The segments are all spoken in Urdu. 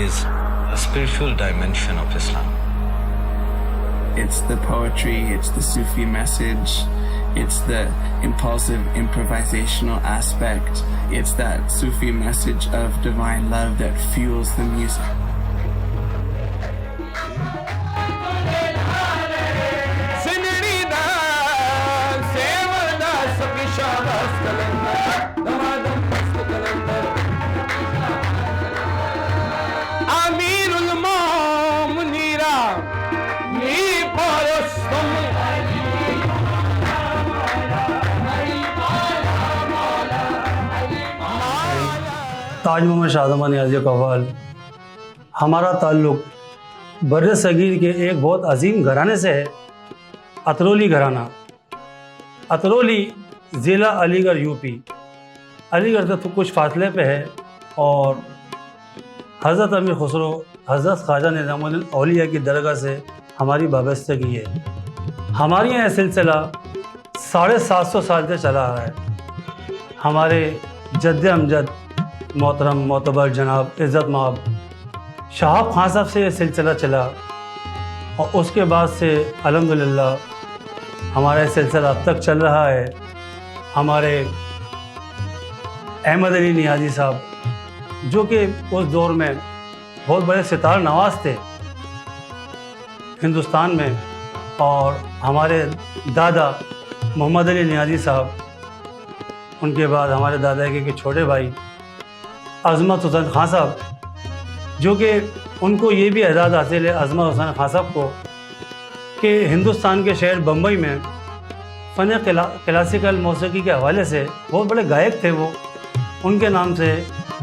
is a spiritual dimension of Islam. It's the poetry, it's the Sufi message, it's the impulsive improvisational aspect, it's that Sufi message of divine love that fuels the music. Taj Muhammad Shah زمان نیازی قوال ہمارا تعلق بر صغیر کے ایک بہت عظیم گھرانے سے ہے، اترولی گھرانہ۔ اترولی ضلع علی گڑھ یو پی، علی گڑھ سے کچھ فاصلے پہ ہے، اور حضرت امیر خسرو حضرت خواجہ نظام الدین اولیاء کی درگاہ سے ہماری وابستگی ہے۔ ہمارے یہاں یہ سلسلہ 750 سال سے چلا آ رہا ہے۔ ہمارے جد امجد محترم معتبر جناب عزت مآب شہاب خان صاحب سے یہ سلسلہ چلا، اور اس کے بعد سے الحمدللہ ہمارا یہ سلسلہ اب تک چل رہا ہے۔ ہمارے احمد علی نیازی صاحب جو کہ اس دور میں بہت بڑے ستار نواز تھے ہندوستان میں، اور ہمارے دادا محمد علی نیازی صاحب، ان کے بعد ہمارے دادا کے چھوٹے بھائی عظمت حسین خان صاحب، جو کہ ان کو یہ بھی اعزاز حاصل ہے عظمت حسین خان صاحب کو کہ ہندوستان کے شہر بمبئی میں فن کلاسیکل موسیقی کے حوالے سے بہت بڑے گائک تھے وہ، ان کے نام سے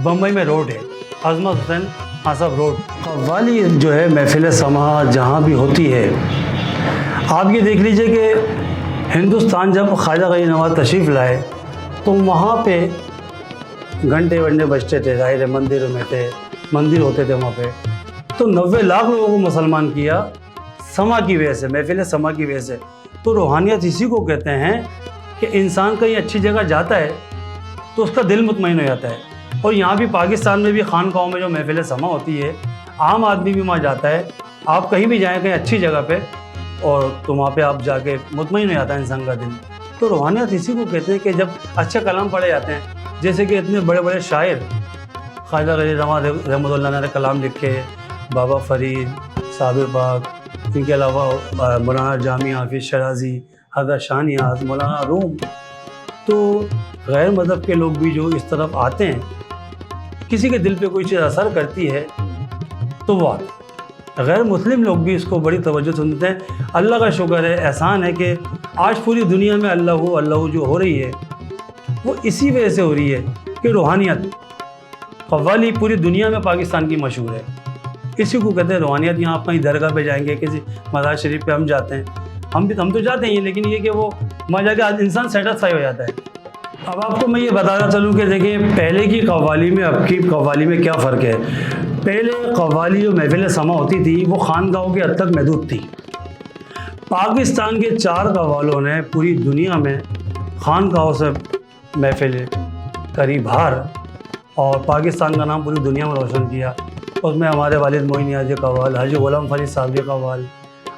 بمبئی میں روڈ ہے، عظمت حسین خان صاحب روڈ۔ قوالی جو ہے محفل سماع جہاں بھی ہوتی ہے، آپ یہ دیکھ لیجئے کہ ہندوستان جب خواجہ غنی نواز تشریف لائے تو وہاں پہ گھنٹے ونٹے بجتے تھے، ظاہر مندروں میں تھے، مندر ہوتے تھے وہاں پہ، تو 90 لاکھ لوگوں کو مسلمان کیا سما کی وجہ سے، محفل سما کی وجہ سے۔ تو روحانیت اسی کو کہتے ہیں کہ انسان کہیں اچھی جگہ جاتا ہے تو اس کا دل مطمئن ہو جاتا ہے، اور یہاں بھی پاکستان میں بھی خانقاہوں میں جو محفل سما ہوتی ہے، عام آدمی بھی وہاں جاتا ہے۔ آپ کہیں بھی جائیں کہیں اچھی جگہ پہ، اور تو وہاں پہ آپ جا کے مطمئن ہو جاتا ہے انسان کا دل۔ تو روحانیت اسی کو کہتے ہیں کہ جب اچھے کلام پڑھے جاتے ہیں، جیسے کہ اتنے بڑے بڑے شاعر خواجہ غنی نواز رحمۃ اللہ نے کلام لکھے، بابا فرید، صابر پاک، ان کے علاوہ مولانا جامی حافظ شرازی، حضرت شاہ نیاز، مولانا روم۔ تو غیر مذہب کے لوگ بھی جو اس طرف آتے ہیں، کسی کے دل پہ کوئی چیز اثر کرتی ہے تو وہ آتے ہیں۔ غیر مسلم لوگ بھی اس کو بڑی توجہ سنتے ہیں۔ اللہ کا شکر ہے، احسان ہے کہ آج پوری دنیا میں اللہ جو ہو رہی ہے وہ اسی وجہ سے ہو رہی ہے کہ روحانیت، قوالی پوری دنیا میں پاکستان کی مشہور ہے، اسی کو کہتے ہیں روحانیت۔ یہاں آپ کہیں درگاہ پہ جائیں گے، کسی مزار شریف پہ ہم جاتے ہیں، ہم تو جاتے ہیں، لیکن یہ کہ وہ وہاں جا کے انسان سیٹسفائی ہو جاتا ہے۔ اب آپ کو میں یہ بتانا چلوں کہ دیکھیں پہلے کی قوالی میں اب کی قوالی میں کیا فرق ہے۔ پہلے قوالی جو محفل سما ہوتی تھی وہ خانقاہوں کے حد تک محدود تھی۔ پاکستان کے 4 قوالوں نے پوری دنیا میں خانقاہوں سے محفل کری باہر، اور پاکستان کا نام پوری دنیا میں روشن کیا۔ اس میں ہمارے والد معین نیازی قوال، حاجی غلام فرید صاحب قوال،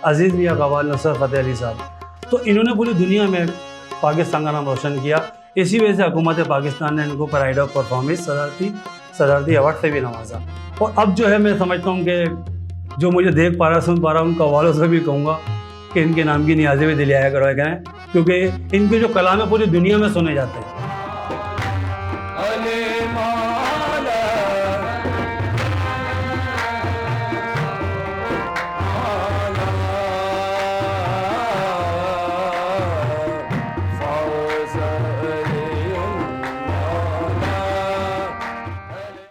عزیز میاں قوال، نصرت فتح علی صاحب، تو انہوں نے پوری دنیا میں پاکستان کا نام روشن کیا۔ اسی وجہ سے حکومت پاکستان نے ان کو پرائڈ آف پرفارمنس صدارتی ایوارڈ سے بھی نوازا۔ اور اب جو ہے میں سمجھتا ہوں کہ جو مجھے دیکھ پا رہا سن پا رہا ان قوالوں سے بھی کہوں گا کہ ان کے نام کی نیازی بھی دلایا کروایا کریں، کیونکہ ان کے جو کلام ہے پوری دنیا میں سنے جاتے ہیں۔